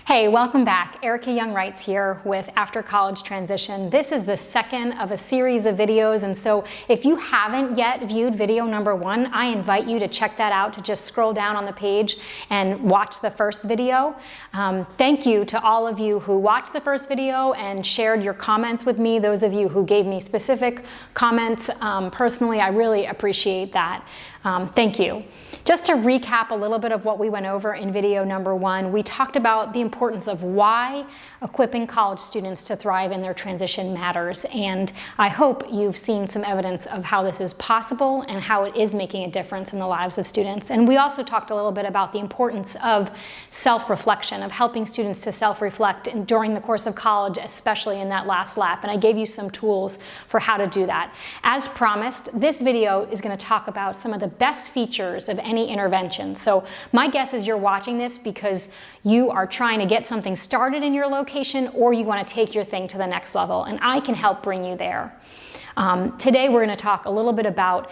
Hey, welcome back. Erica Young-Wrights here with After College Transition. This is the second of a series of videos, and so if you haven't yet viewed video number 1, I invite you to check that out, to just scroll down on the page and watch the first video. Thank you to all of you who watched the first video and shared your comments with me, those of you who gave me specific comments. Personally, I really appreciate that. Thank you. Just to recap a little bit of what we went over in video number 1, we talked about the importance of why equipping college students to thrive in their transition matters, and I hope you've seen some evidence of how this is possible and how it is making a difference in the lives of students. And we also talked a little bit about the importance of self-reflection, of helping students to self-reflect during the course of college, especially in that last lap, and I gave you some tools for how to do that. As promised, this video is going to talk about some of the best features of any intervention. So my guess is you're watching this because you are trying to get something started in your location, or you want to take your thing to the next level, and I can help bring you there. Today we're going to talk a little bit about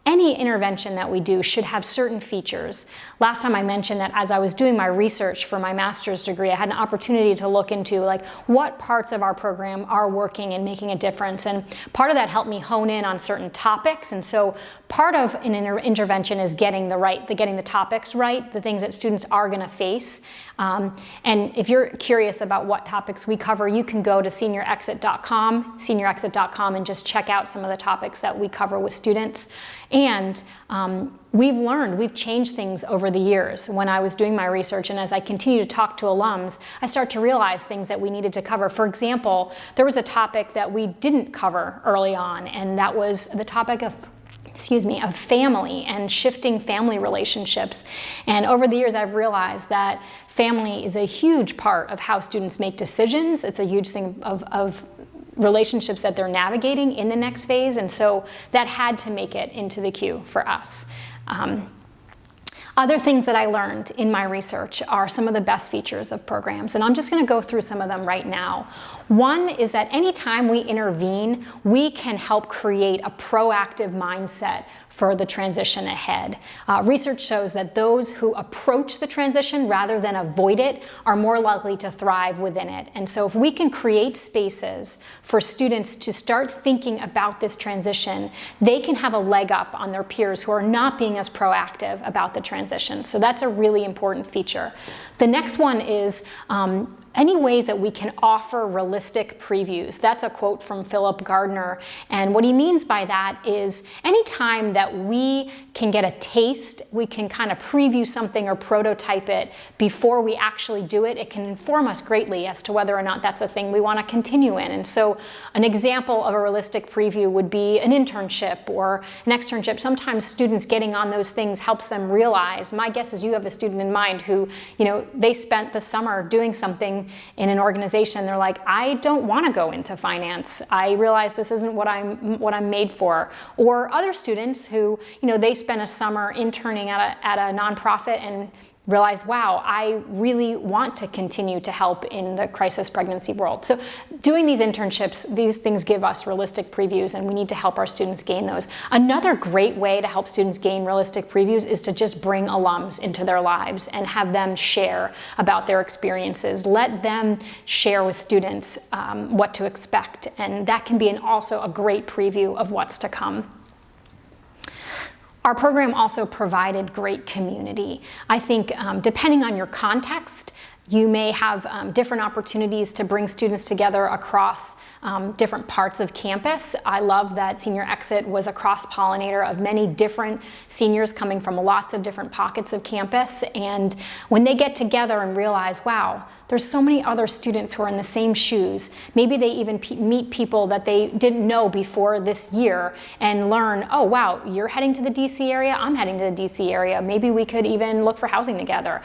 any intervention that we do should have certain features. Last time I mentioned that as I was doing my research for my master's degree, I had an opportunity to look into what parts of our program are working and making a difference, and part of that helped me hone in on certain topics. And so part of an intervention is getting the topics right, the things that students are going to face. And if you're curious about what topics we cover, you can go to seniorexit.com, and just check out some of the topics that we cover with students. And we've changed things over the years. When I was doing my research and as I continue to talk to alums, I start to realize things that we needed to cover. For example, there was a topic that we didn't cover early on, and that was the topic of family and shifting family relationships. And over the years, I've realized that family is a huge part of how students make decisions. It's a huge thing of relationships that they're navigating in the next phase, and so that had to make it into the queue for us. Other things that I learned in my research are some of the best features of programs, and I'm just going to go through some of them right now. One is that anytime we intervene, we can help create a proactive mindset for the transition ahead. Research shows that those who approach the transition rather than avoid it are more likely to thrive within it. And so if we can create spaces for students to start thinking about this transition, they can have a leg up on their peers who are not being as proactive about the transition. So that's a really important feature. The next one is any ways that we can offer realistic previews. That's a quote from Philip Gardner, and what he means by that is anytime that we can get a taste, we can kind of preview something or prototype it before we actually do it, it can inform us greatly as to whether or not that's a thing we want to continue in. And so an example of a realistic preview would be an internship or an externship. Sometimes students getting on those things helps them realize, my guess is you have a student in mind who, they spent the summer doing something in an organization. They're like, I don't want to go into finance. I realize this isn't what I'm made for. Or other students who, they spent a summer interning at a nonprofit and realize, wow, I really want to continue to help in the crisis pregnancy world. So doing these internships, these things give us realistic previews, and we need to help our students gain those. Another great way to help students gain realistic previews is to just bring alums into their lives and have them share about their experiences. Let them share with students what to expect, and that can be also a great preview of what's to come. Our program also provided great community. I think depending on your context, you may have different opportunities to bring students together across different parts of campus. I love that Senior Exit was a cross-pollinator of many different seniors coming from lots of different pockets of campus. And when they get together and realize, wow, there's so many other students who are in the same shoes, maybe they even meet people that they didn't know before this year and learn, oh wow, you're heading to the DC area, I'm heading to the DC area, maybe we could even look for housing together.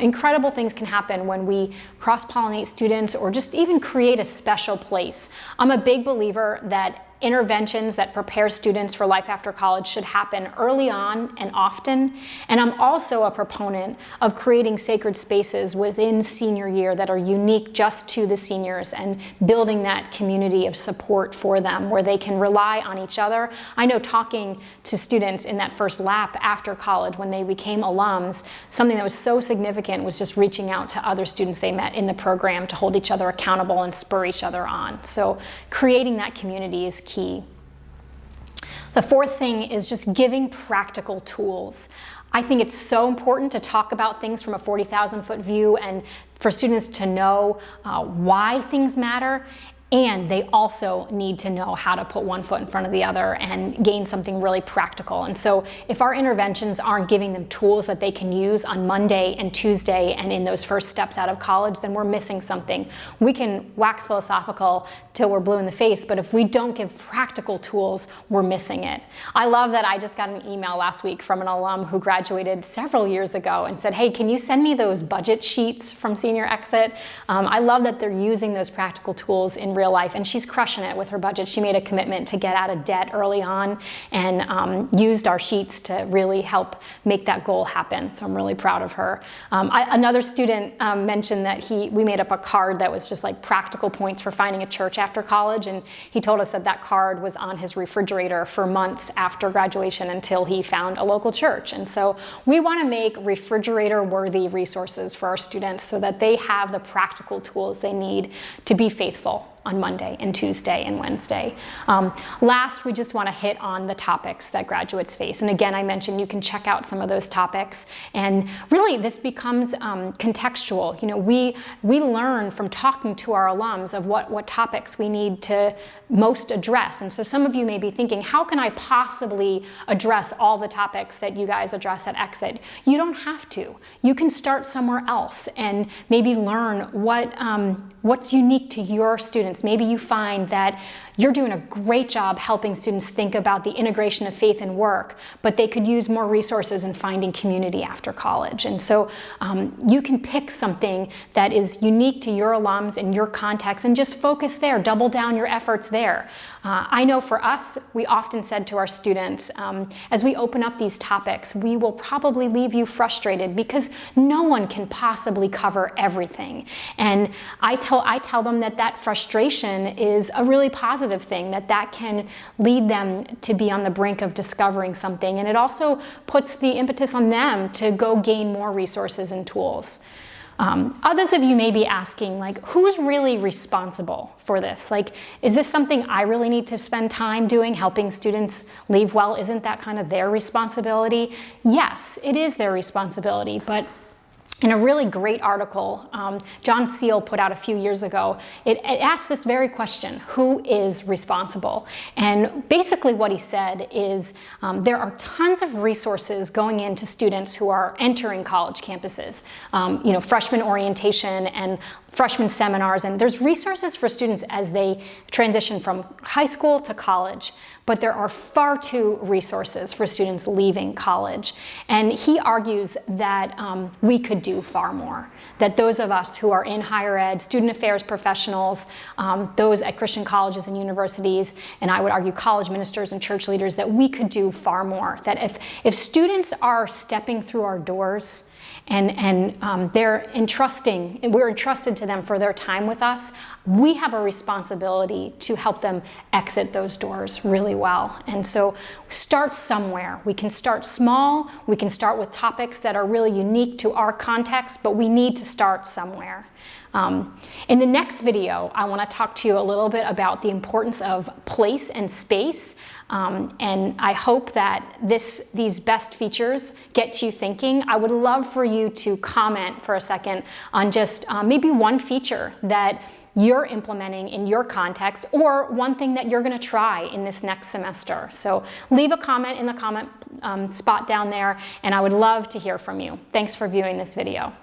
Incredible things can happen when we cross-pollinate students or just even create a special place. I'm a big believer that interventions that prepare students for life after college should happen early on and often. And I'm also a proponent of creating sacred spaces within senior year that are unique just to the seniors and building that community of support for them where they can rely on each other. I know talking to students in that first lap after college when they became alums, something that was so significant was just reaching out to other students they met in the program to hold each other accountable and spur each other on. So creating that community is key. The fourth thing is just giving practical tools. I think it's so important to talk about things from a 40,000-foot view and for students to know why things matter. And they also need to know how to put one foot in front of the other and gain something really practical. And so if our interventions aren't giving them tools that they can use on Monday and Tuesday and in those first steps out of college, then we're missing something. We can wax philosophical till we're blue in the face, but if we don't give practical tools, we're missing it. I love that I just got an email last week from an alum who graduated several years ago and said, hey, can you send me those budget sheets from Senior Exit? I love that they're using those practical tools in real life, and she's crushing it with her budget. She made a commitment to get out of debt early on and used our sheets to really help make that goal happen. So I'm really proud of her. Another student mentioned that we made up a card that was just like practical points for finding a church after college, and he told us that that card was on his refrigerator for months after graduation until he found a local church. And so we want to make refrigerator-worthy resources for our students so that they have the practical tools they need to be faithful on Monday and Tuesday and Wednesday. Last, we just want to hit on the topics that graduates face. And again, I mentioned you can check out some of those topics. And really, this becomes contextual. You know, we learn from talking to our alums of what topics we need to most address. And so some of you may be thinking, how can I possibly address all the topics that you guys address at Exit? You don't have to. You can start somewhere else and maybe learn what's unique to your students. Maybe you find that you're doing a great job helping students think about the integration of faith and work, but they could use more resources in finding community after college. And so you can pick something that is unique to your alums and your context and just focus there, double down your efforts there. I know for us, we often said to our students, as we open up these topics, we will probably leave you frustrated because no one can possibly cover everything. And I tell them that frustration is a really positive thing, that can lead them to be on the brink of discovering something. And it also puts the impetus on them to go gain more resources and tools. Others of you may be asking, like, who's really responsible for this? Like, is this something I really need to spend time doing, helping students leave well? Isn't that kind of their responsibility? Yes, it is their responsibility, but in a really great article John Seal put out a few years ago, it asked this very question: who is responsible? And basically what he said is there are tons of resources going into students who are entering college campuses, you know, freshman orientation and freshman seminars, and there's resources for students as they transition from high school to college, but there are far too resources for students leaving college. And he argues that we could do far more, that those of us who are in higher ed, student affairs professionals, those at Christian colleges and universities, and I would argue college ministers and church leaders, that we could do far more, that if students are stepping through our doors and we're entrusted to them for their time with us, we have a responsibility to help them exit those doors really well. And so start somewhere. We can start small, we can start with topics that are really unique to our context, but we need to start somewhere. In the next video, I want to talk to you a little bit about the importance of place and space. And I hope that these best features get you thinking. I would love for you to comment for a second on just maybe one feature that you're implementing in your context, or one thing that you're going to try in this next semester. So leave a comment in the comment spot down there, and I would love to hear from you. Thanks for viewing this video.